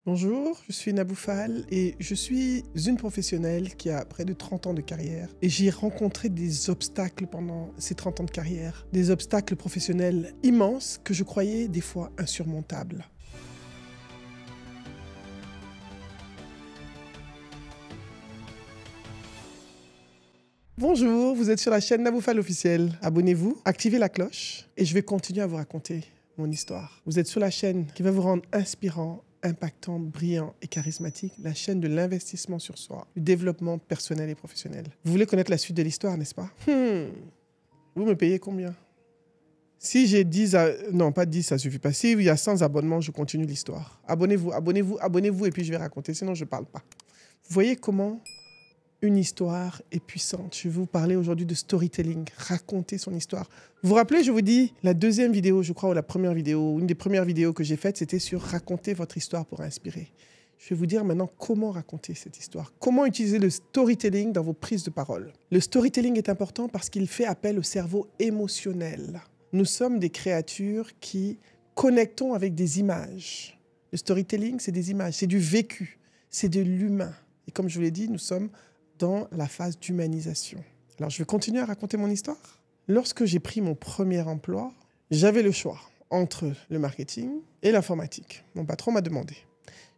Bonjour, je suis Nabou Fall et je suis une professionnelle qui a près de 30 ans de carrière. Et j'ai rencontré des obstacles pendant ces 30 ans de carrière. Des obstacles professionnels immenses que je croyais des fois insurmontables. Bonjour, vous êtes sur la chaîne Nabou Fall officielle. Abonnez-vous, activez la cloche et je vais continuer à vous raconter mon histoire. Vous êtes sur la chaîne qui va vous rendre inspirant, impactant, brillant et charismatique, la chaîne de l'investissement sur soi, du développement personnel et professionnel. Vous voulez connaître la suite de l'histoire, n'est-ce pas? Vous me payez combien? Si j'ai 10... Non, pas 10, ça suffit pas. Si il y a 100 abonnements, je continue l'histoire. Abonnez-vous, abonnez-vous, abonnez-vous et puis je vais raconter, sinon je ne parle pas. Vous voyez comment une histoire est puissante. Je vais vous parler aujourd'hui de storytelling, raconter son histoire. Vous vous rappelez, je vous dis, la deuxième vidéo, je crois, ou la première vidéo, une des premières vidéos que j'ai faites, c'était sur raconter votre histoire pour inspirer. Je vais vous dire maintenant comment raconter cette histoire. Comment utiliser le storytelling dans vos prises de parole. Le storytelling est important parce qu'il fait appel au cerveau émotionnel. Nous sommes des créatures qui connectons avec des images. Le storytelling, c'est des images, c'est du vécu, c'est de l'humain. Et comme je vous l'ai dit, nous sommes dans la phase d'humanisation. Alors, je vais continuer à raconter mon histoire. Lorsque j'ai pris mon premier emploi, j'avais le choix entre le marketing et l'informatique. Mon patron m'a demandé.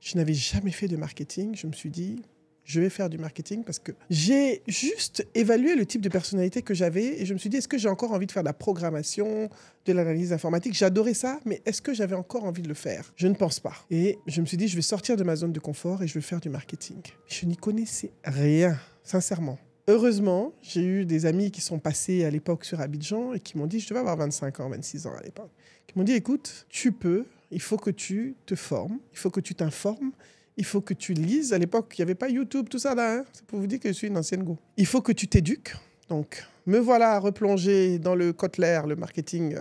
Je n'avais jamais fait de marketing. Je me suis dit, je vais faire du marketing parce que j'ai juste évalué le type de personnalité que j'avais et je me suis dit, est-ce que j'ai encore envie de faire de la programmation, de l'analyse informatique? J'adorais ça, mais est-ce que j'avais encore envie de le faire? Je ne pense pas. Et je me suis dit, je vais sortir de ma zone de confort et je vais faire du marketing. Je n'y connaissais rien, sincèrement. Heureusement, j'ai eu des amis qui sont passés à l'époque sur Abidjan et qui m'ont dit, je devais avoir 25 ans, 26 ans à l'époque, qui m'ont dit, écoute, tu peux, il faut que tu te formes, il faut que tu t'informes, il faut que tu lises. À l'époque, il n'y avait pas YouTube, tout ça là. Hein. C'est pour vous dire que je suis une ancienne go. Il faut que tu t'éduques. Donc, me voilà replongé dans le Kotler, le marketing,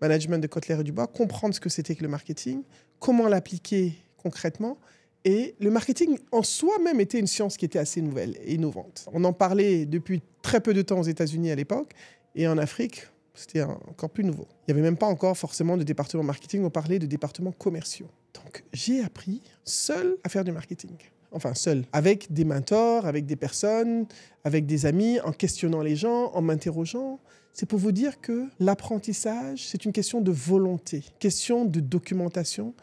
management de Kotler et Dubois, comprendre ce que c'était que le marketing, comment l'appliquer concrètement. Et le marketing en soi-même était une science qui était assez nouvelle et innovante. On en parlait depuis très peu de temps aux États-Unis à l'époque et en Afrique, c'était encore plus nouveau. Il n'y avait même pas encore forcément de département marketing, on parlait de départements commerciaux. Donc, j'ai appris seul à faire du marketing. Enfin, seul. Avec des mentors, avec des personnes, avec des amis, en questionnant les gens, en m'interrogeant. C'est pour vous dire que l'apprentissage, c'est une question de volonté, question de documentation.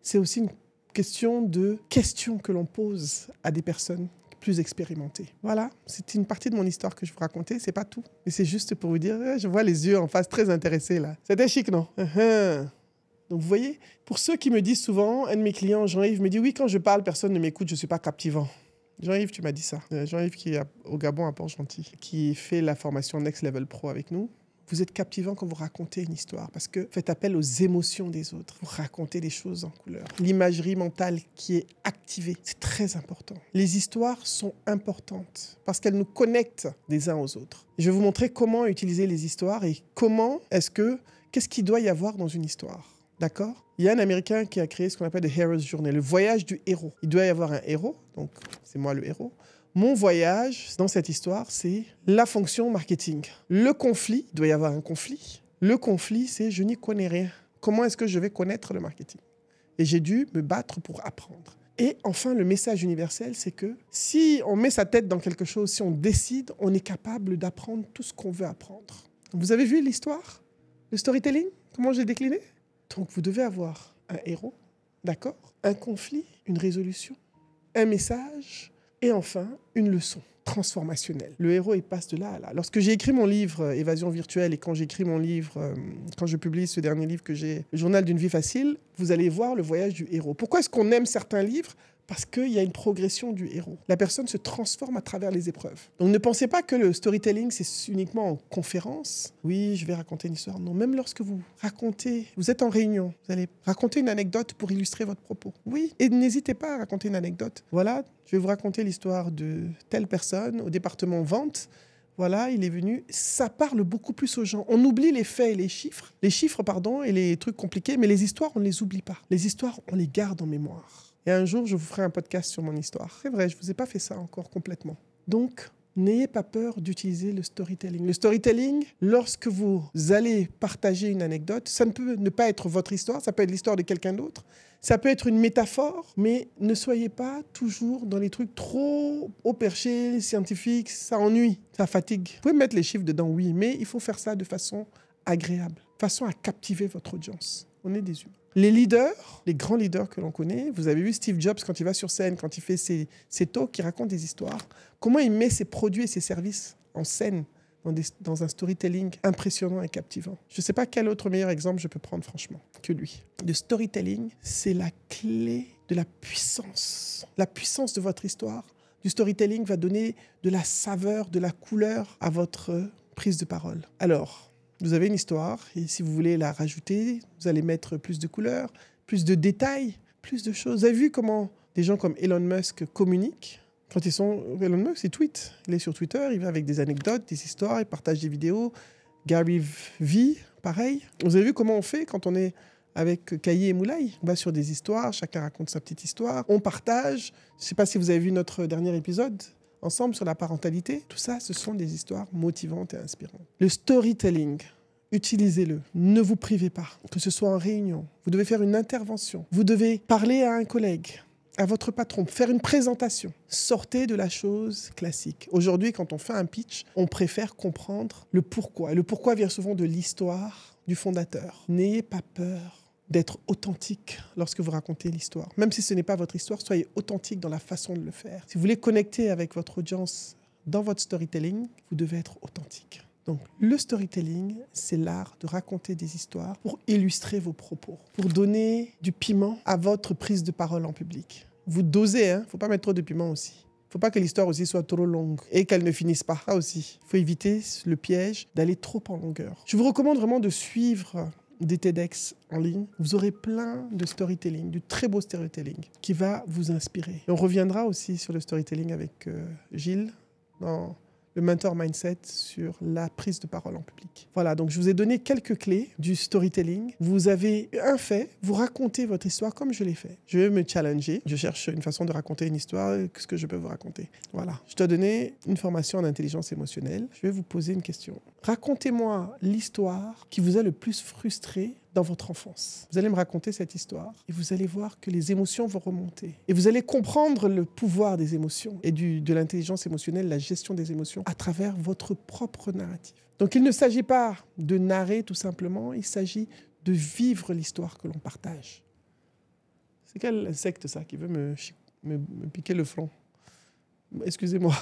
C'est aussi une question de questions que l'on pose à des personnes plus expérimentées. Voilà, c'est une partie de mon histoire que je vous racontais, c'est pas tout. Mais c'est juste pour vous dire, je vois les yeux en face très intéressés là. C'était chic, non? Donc, vous voyez, pour ceux qui me disent souvent, un de mes clients, Jean-Yves, me dit « Oui, quand je parle, personne ne m'écoute, je ne suis pas captivant. » Jean-Yves, tu m'as dit ça. Jean-Yves qui est au Gabon à Port-Gentil, qui fait la formation Next Level Pro avec nous. Vous êtes captivant quand vous racontez une histoire parce que vous faites appel aux émotions des autres. Vous racontez des choses en couleur. L'imagerie mentale qui est activée, c'est très important. Les histoires sont importantes parce qu'elles nous connectent des uns aux autres. Je vais vous montrer comment utiliser les histoires et qu'est-ce qu'il doit y avoir dans une histoire. D'accord? Il y a un Américain qui a créé ce qu'on appelle The Hero's Journey, le voyage du héros. Il doit y avoir un héros, donc c'est moi le héros. Mon voyage dans cette histoire, c'est la fonction marketing. Le conflit, il doit y avoir un conflit. Le conflit, c'est je n'y connais rien. Comment est-ce que je vais connaître le marketing? Et j'ai dû me battre pour apprendre. Et enfin, le message universel, c'est que si on met sa tête dans quelque chose, si on décide, on est capable d'apprendre tout ce qu'on veut apprendre. Vous avez vu l'histoire? Le storytelling? Comment j'ai décliné? Donc, vous devez avoir un héros, d'accord? Un conflit, une résolution, un message et enfin, une leçon transformationnelle. Le héros, il passe de là à là. Lorsque j'ai écrit mon livre Évasion virtuelle et quand j'ai écrit mon livre, quand je publie ce dernier livre que j'ai, Le journal d'une vie facile, vous allez voir le voyage du héros. Pourquoi est-ce qu'on aime certains livres? Parce qu'il y a une progression du héros. La personne se transforme à travers les épreuves. Donc ne pensez pas que le storytelling, c'est uniquement en conférence. Oui, je vais raconter une histoire. Non, même lorsque vous racontez, vous êtes en réunion, vous allez raconter une anecdote pour illustrer votre propos. Oui, et n'hésitez pas à raconter une anecdote. Voilà, je vais vous raconter l'histoire de telle personne au département vente. Voilà, il est venu. Ça parle beaucoup plus aux gens. On oublie les faits et les chiffres. Les chiffres, pardon, et les trucs compliqués, mais les histoires, on ne les oublie pas. Les histoires, on les garde en mémoire. Et un jour, je vous ferai un podcast sur mon histoire. C'est vrai, je ne vous ai pas fait ça encore complètement. Donc, N'ayez pas peur d'utiliser le storytelling. Le storytelling, lorsque vous allez partager une anecdote, ça ne peut ne pas être votre histoire, ça peut être l'histoire de quelqu'un d'autre, ça peut être une métaphore, mais ne soyez pas toujours dans les trucs trop haut perché, scientifiques, ça ennuie, ça fatigue. Vous pouvez mettre les chiffres dedans, oui, mais il faut faire ça de façon agréable, de façon à captiver votre audience. On est des humains. Les leaders, les grands leaders que l'on connaît, vous avez vu Steve Jobs quand il va sur scène, quand il fait ses talks, qui raconte des histoires, comment il met ses produits et ses services en scène dans un storytelling impressionnant et captivant. Je ne sais pas quel autre meilleur exemple je peux prendre franchement que lui. Le storytelling, c'est la clé de la puissance. La puissance de votre histoire. Du storytelling va donner de la saveur, de la couleur à votre prise de parole. Alors, vous avez une histoire et si vous voulez la rajouter, vous allez mettre plus de couleurs, plus de détails, plus de choses. Vous avez vu comment des gens comme Elon Musk communiquent? Quand ils sont... Elon Musk, il tweet. Il est sur Twitter, il va avec des anecdotes, des histoires, il partage des vidéos. Gary Vee, pareil. Vous avez vu comment on fait quand on est avec Kayi et Moulay? On va sur des histoires, chacun raconte sa petite histoire, on partage. Je ne sais pas si vous avez vu notre dernier épisode ensemble sur la parentalité. Tout ça, ce sont des histoires motivantes et inspirantes. Le storytelling, utilisez-le. Ne vous privez pas. Que ce soit en réunion, vous devez faire une intervention, vous devez parler à un collègue, à votre patron, faire une présentation. Sortez de la chose classique. Aujourd'hui, quand on fait un pitch, on préfère comprendre le pourquoi. Et le pourquoi vient souvent de l'histoire du fondateur. N'ayez pas peur d'être authentique lorsque vous racontez l'histoire. Même si ce n'est pas votre histoire, soyez authentique dans la façon de le faire. Si vous voulez connecter avec votre audience dans votre storytelling, vous devez être authentique. Donc, le storytelling, c'est l'art de raconter des histoires pour illustrer vos propos, pour donner du piment à votre prise de parole en public. Vous dosez, hein, faut pas mettre trop de piment aussi. Il ne faut pas que l'histoire aussi soit trop longue et qu'elle ne finisse pas. Ça aussi, il faut éviter le piège d'aller trop en longueur. Je vous recommande vraiment de suivre des TEDx en ligne. Vous aurez plein de storytelling, du très beau storytelling qui va vous inspirer. Et on reviendra aussi sur le storytelling avec Gilles dans le Mentor Mindset sur la prise de parole en public. Voilà, donc je vous ai donné quelques clés du storytelling. Vous avez un fait, vous racontez votre histoire comme je l'ai fait. Je vais me challenger, je cherche une façon de raconter une histoire, qu'est-ce que je peux vous raconter? Voilà, je dois donner une formation en intelligence émotionnelle. Je vais vous poser une question. Racontez-moi l'histoire qui vous a le plus frustré dans votre enfance. Vous allez me raconter cette histoire et vous allez voir que les émotions vont remonter. Et vous allez comprendre le pouvoir des émotions et de l'intelligence émotionnelle, la gestion des émotions à travers votre propre narratif. Donc il ne s'agit pas de narrer tout simplement, il s'agit de vivre l'histoire que l'on partage. C'est quel insecte ça qui veut me piquer le front? Excusez-moi.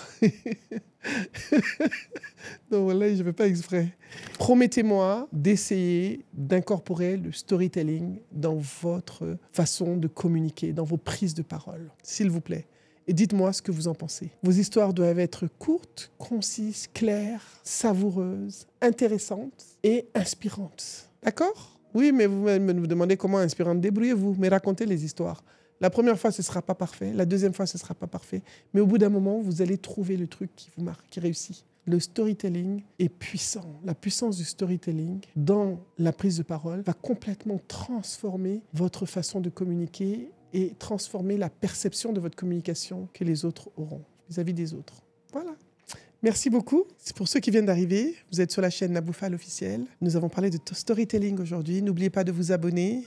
Non, voilà, je ne fais pas exprès. Promettez-moi d'essayer d'incorporer le storytelling dans votre façon de communiquer, dans vos prises de parole, s'il vous plaît. Et dites-moi ce que vous en pensez. Vos histoires doivent être courtes, concises, claires, savoureuses, intéressantes et inspirantes. D'accord? Oui, mais vous me demandez comment inspirante. Débrouillez-vous, mais racontez les histoires. La première fois, ce ne sera pas parfait. La deuxième fois, ce ne sera pas parfait. Mais au bout d'un moment, vous allez trouver le truc qui vous marque, qui réussit. Le storytelling est puissant. La puissance du storytelling dans la prise de parole va complètement transformer votre façon de communiquer et transformer la perception de votre communication que les autres auront vis-à-vis des autres. Voilà. Merci beaucoup. C'est pour ceux qui viennent d'arriver. Vous êtes sur la chaîne Naboufal officielle. Nous avons parlé de storytelling aujourd'hui. N'oubliez pas de vous abonner,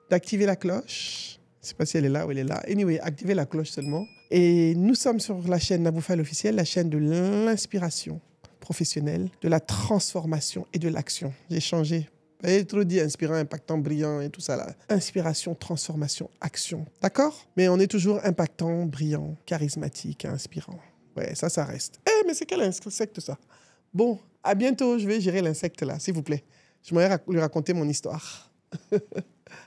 d'activer la cloche. Je ne sais pas si elle est là ou elle est là. Anyway, activez la cloche seulement. Et nous sommes sur la chaîne Naboufal officielle, la chaîne de l'inspiration professionnelle, de la transformation et de l'action. J'ai changé. Vous avez trop dit inspirant, impactant, brillant et tout ça là. Inspiration, transformation, action. D'accord? Mais on est toujours impactant, brillant, charismatique, inspirant. Ouais, ça reste. Mais c'est quel insecte ça? Bon, à bientôt. Je vais gérer l'insecte là, s'il vous plaît. Je m'aimerais lui raconter mon histoire.